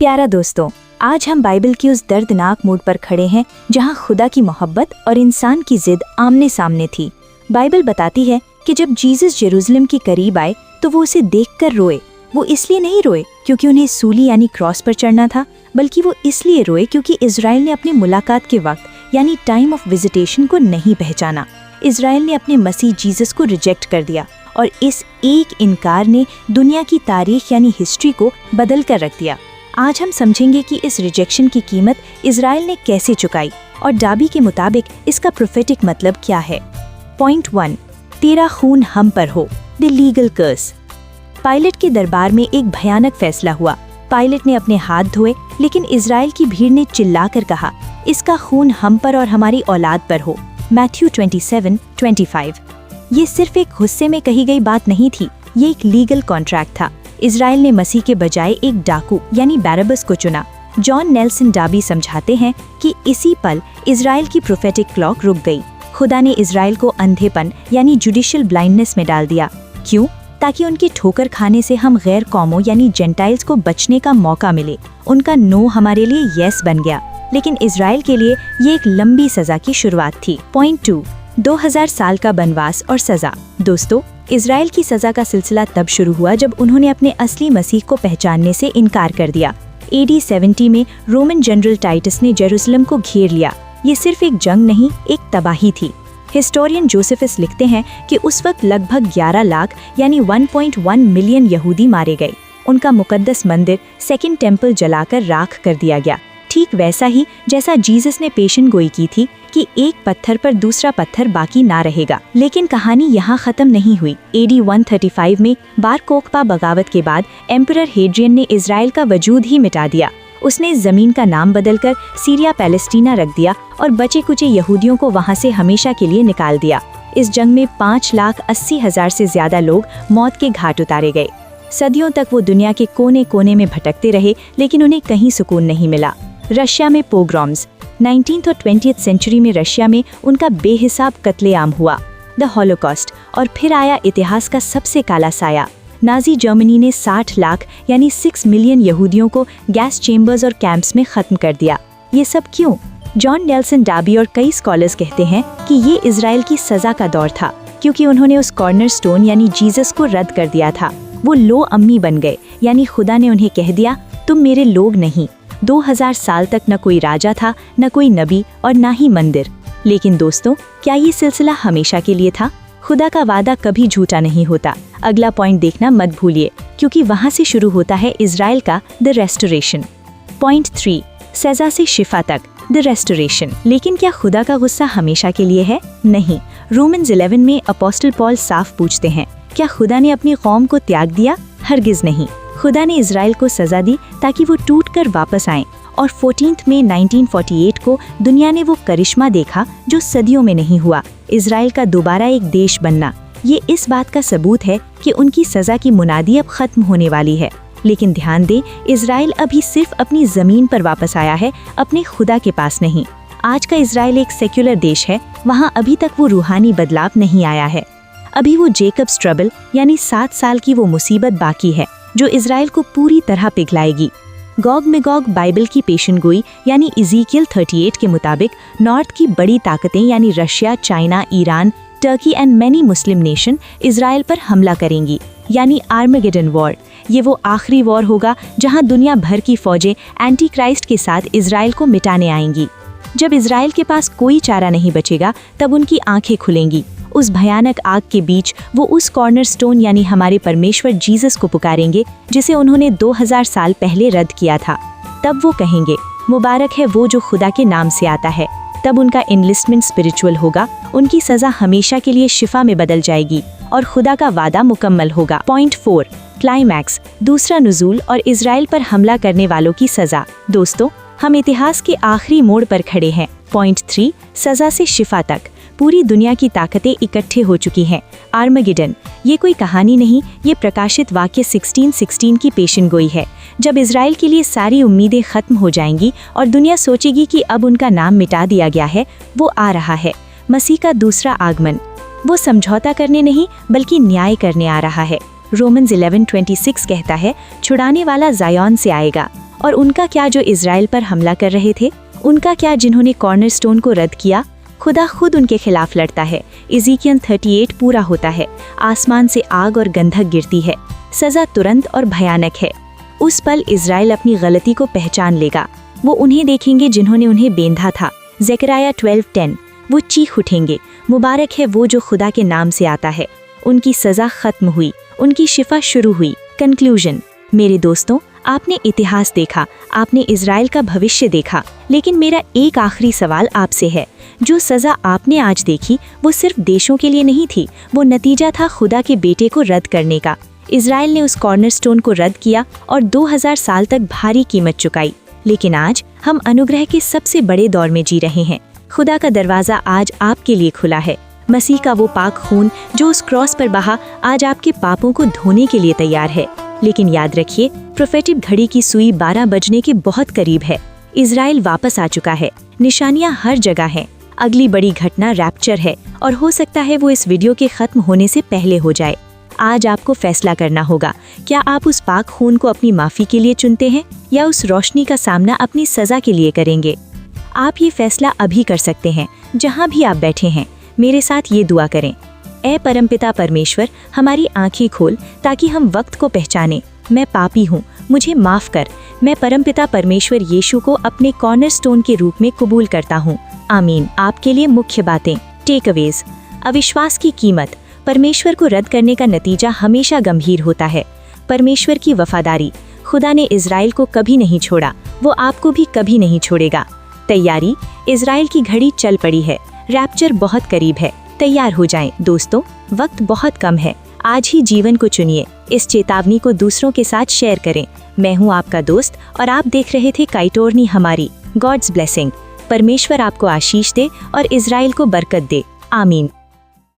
प्यारा दोस्तों, आज हम बाइबल की उस दर्दनाक मोड़ पर खड़े हैं जहां खुदा की मोहब्बत और इंसान की जिद आमने सामने थी। बाइबल बताती है कि जब जीसस यरूशलेम के करीब आए तो वो उसे देखकर रोए। वो इसलिए नहीं रोए क्योंकि उन्हें सूली यानी क्रॉस पर चढ़ना था, बल्कि वो इसलिए रोए क्योंकि इजराइल ने अपनी मुलाकात के वक्त यानी टाइम ऑफ विजिटेशन को नहीं पहचाना। इजराइल ने अपने मसीह जीसस को रिजेक्ट कर दिया और इस एक इनकार ने दुनिया की तारीख यानी हिस्ट्री को बदल कर रख दिया। आज हम समझेंगे कि इस रिजेक्शन की कीमत इजराइल ने कैसे चुकाई और डाबी के मुताबिक इसका प्रोफेटिक मतलब क्या है। पॉइंट 1, तेरा खून हम पर हो, द लीगल कर्स। पायलट के दरबार में एक भयानक फैसला हुआ। पायलट ने अपने हाथ धोए, लेकिन इजराइल की भीड़ ने चिल्लाकर कहा, इसका खून हम पर और हमारी औलाद पर हो। मैथ्यू 27:25। ये सिर्फ एक गुस्से में कही गई बात नहीं थी, ये एक लीगल कॉन्ट्रैक्ट था। इजराइल ने मसीह के बजाय एक डाकू यानी बैरबस को चुना। जॉन नेल्सन डाबी समझाते हैं कि इसी पल इजराइल की प्रोफेटिक क्लॉक रुक गई। खुदा ने इजराइल को अंधेपन यानी जुडिशियल ब्लाइंडनेस में डाल दिया। क्यों? ताकि उनकी ठोकर खाने से हम गैर कौमों यानी जेंटाइल्स को बचने का मौका मिले। उनका नो हमारे लिए यस बन गया, लेकिन इजराइल के लिए ये एक लंबी सजा की शुरुआत थी। पॉइंट 2, 2000 साल का बनवास और सजा। दोस्तों, इजराइल की सजा का सिलसिला तब शुरू हुआ जब उन्होंने अपने असली मसीह को पहचानने से इनकार कर दिया। AD 70 में रोमन जनरल टाइटस ने जेरूसलम को घेर लिया। ये सिर्फ एक जंग नहीं, एक तबाही थी। हिस्टोरियन जोसेफस लिखते हैं कि उस वक्त लगभग 11 लाख यानी 1.1 मिलियन यहूदी मारे गए। उनका मुकद्दस मंदिर सेकंड टेम्पल जलाकर राख कर दिया गया। ठीक वैसा ही जैसा जीसस ने पेशन गोई की थी कि एक पत्थर पर दूसरा पत्थर बाकी ना रहेगा। लेकिन कहानी यहाँ खत्म नहीं हुई। AD 135 में बार कोखबा बगावत के बाद एम्परर हेड्रियन ने इजराइल का वजूद ही मिटा दिया। उसने इस जमीन का नाम बदलकर सीरिया पैलेस्टीना रख दिया और बचे कुचे यहूदियों को वहाँ से हमेशा के लिए निकाल दिया। इस जंग में 5,80,000 से ज्यादा लोग मौत के घाट उतारे गए। सदियों तक वो दुनिया के कोने कोने में भटकते रहे, लेकिन उन्हें कहीं सुकून नहीं मिला। रशिया में पोग्रॉम्स। 19th और 20th सेंचुरी में रशिया में उनका बेहिसाब कत्लेआम हुआ, द हॉलोकॉस्ट। और फिर आया इतिहास का सबसे काला साया। नाजी जर्मनी ने 60 लाख यानी 6 मिलियन यहूदियों को गैस चेम्बर्स और कैंप्स में खत्म कर दिया। ये सब क्यों? जॉन नेल्सन डाबी और कई स्कॉलर्स कहते हैं कि ये इजराइल की सजा का दौर था, क्योंकि उन्होंने उस कॉर्नर स्टोन यानी जीसस को रद्द कर दिया था। वो लो अम्मी बन गए, यानी खुदा ने उन्हें कह दिया, तुम मेरे लोग नहीं। 2000 साल तक न कोई राजा था, न कोई नबी और न ही मंदिर। लेकिन दोस्तों, क्या ये सिलसिला हमेशा के लिए था? खुदा का वादा कभी झूठा नहीं होता। अगला पॉइंट देखना मत भूलिए, क्योंकि वहाँ से शुरू होता है इजराइल का द रेस्टोरेशन। पॉइंट 3, सजा से शिफा तक, द रेस्टोरेशन। लेकिन क्या खुदा का गुस्सा हमेशा के लिए है? नहीं। रोमन्स 11 में अपोस्टल पॉल साफ पूछते हैं, क्या खुदा ने अपनी कौम को त्याग दिया? हरगिज नहीं। खुदा ने इजराइल को सजा दी ताकि वो टूटकर वापस आएं, और 14 मई 1948 को दुनिया ने वो करिश्मा देखा जो सदियों में नहीं हुआ, इजराइल का दोबारा एक देश बनना। ये इस बात का सबूत है कि उनकी सजा की मुनादी अब खत्म होने वाली है। लेकिन ध्यान दें, इजराइल अभी सिर्फ अपनी जमीन पर वापस आया है, अपने खुदा के पास नहीं। आज का इजराइल एक सेक्युलर देश है, वहाँ अभी तक वो रूहानी बदलाव नहीं आया है। अभी वो जेकब्स ट्रबल यानी 7 साल की वो मुसीबत बाकी है जो इजराइल को पूरी तरह पिघलाएगी। गॉग मैगोग बाइबल की पेशनगोई यानी इज़ीकियल 38 के मुताबिक नॉर्थ की बड़ी ताकतें यानी Russia, China, Iran, Turkey and many Muslim nation Israel पर हमला करेंगी, यानी आर्मेगेडन वॉर। ये वो आखिरी वॉर होगा जहां दुनिया भर की फौजें एंटी क्राइस्ट के साथ इजराइल को मिटाने आएंगी। जब इजराइल के पास कोई चारा नहीं बचेगा, तब उनकी आंखें खुलेंगी। उस भयानक आग के बीच वो उस कॉर्नर स्टोन यानी हमारे परमेश्वर जीसस को पुकारेंगे, जिसे उन्होंने 2000 साल पहले रद्द किया था। तब वो कहेंगे, मुबारक है वो जो खुदा के नाम से आता है। तब उनका इनलिस्टमेंट स्पिरिचुअल होगा, उनकी सजा हमेशा के लिए शिफा में बदल जाएगी और खुदा का वादा मुकम्मल होगा। पॉइंट 4, क्लाइमैक्स, दूसरा नुज़ूल और इजराइल पर हमला करने वालों की सजा। दोस्तों, हम इतिहास के आखिरी मोड़ पर खड़े हैं। पॉइंट 3, सजा से शिफा तक। पूरी दुनिया की ताकतें इकट्ठे हो चुकी हैं। आर्मेगेडन, ये कोई कहानी नहीं, ये प्रकाशित वाक्य 16:16 की पेशनगोई है। जब इजराइल के लिए सारी उम्मीदें खत्म हो जाएंगी और दुनिया सोचेगी कि अब उनका नाम मिटा दिया गया है, वो आ रहा है, मसीह का दूसरा आगमन। वो समझौता करने नहीं बल्कि न्याय करने आ रहा है। रोमन्स 11:26 कहता है, छुड़ाने वाला ज़ायोन से आएगा और उनका क्या जो इजराइल पर हमला कर रहे थे, उनका क्या जिन्होंने कॉर्नरस्टोन को रद्द किया। खुदा खुद उनके खिलाफ लड़ता है। इज़िकियल 38 पूरा होता है। आसमान से आग और गंधक गिरती है। सज़ा तुरंत और भयानक है। उस पल इजराइल अपनी गलती को पहचान लेगा। वो उन्हें देखेंगे जिन्होंने उन्हें बेंधा था। ज़करिया 12:10। वो चीख उठेंगे, मुबारक है वो जो खुदा के नाम से आता है। उनकी सज़ा खत्म हुई, उनकी शिफा शुरू हुई। कंक्लूजन। मेरे दोस्तों, आपने इतिहास देखा, आपने इजराइल का भविष्य देखा, लेकिन मेरा एक आखिरी सवाल आपसे है। जो सज़ा आपने आज देखी वो सिर्फ देशों के लिए नहीं थी, वो नतीजा था खुदा के बेटे को रद्द करने का। इजराइल ने उस कॉर्नरस्टोन को रद्द किया और 2000 साल तक भारी कीमत चुकाई। लेकिन आज हम अनुग्रह के सबसे बड़े दौर में जी रहे हैं। खुदा का दरवाज़ा आज आपके लिए खुला है। मसीह का वो पाक खून जो उस क्रॉस पर बहा आज आपके पापों को धोने के लिए तैयार है। लेकिन याद रखिए, प्रोफेटिक घड़ी की सुई 12 बजने के बहुत करीब है। इजराइल वापस आ चुका है। निशानियां हर जगह हैं। अगली बड़ी घटना रैप्चर है और हो सकता है वो इस वीडियो के खत्म होने से पहले हो जाए। आज आपको फैसला करना होगा, क्या आप उस पाक खून को अपनी माफ़ी के लिए चुनते हैं या उस रोशनी का सामना अपनी सज़ा के लिए करेंगे। आप ये फैसला अभी कर सकते हैं, जहाँ भी आप बैठे हैं। मेरे साथ ये दुआ करें। ऐ परमपिता परमेश्वर, हमारी आंखें खोल ताकि हम वक्त को पहचानें। मैं पापी हूँ, मुझे माफ़ कर। मैं परमपिता परमेश्वर यीशु को अपने कॉर्नरस्टोन के रूप में कबूल करता हूँ। आमीन। आपके लिए मुख्य बातें। टेक अवेज। अविश्वास की कीमत। परमेश्वर को रद्द करने का नतीजा हमेशा गंभीर होता है। परमेश्वर की वफादारी। खुदा ने इजराइल को कभी नहीं छोड़ा, वो आपको भी कभी नहीं छोड़ेगा। तैयारी। इजराइल की घड़ी चल पड़ी है। रैप्चर बहुत करीब है। तैयार हो जाएं दोस्तों, वक्त बहुत कम है। आज ही जीवन को चुनिए। इस चेतावनी को दूसरों के साथ शेयर करें। मैं हूं आपका दोस्त और आप देख रहे थे काइटोरनी हमारी। God's blessing. परमेश्वर आपको आशीष दे और इजराइल को बरकत दे। आमीन।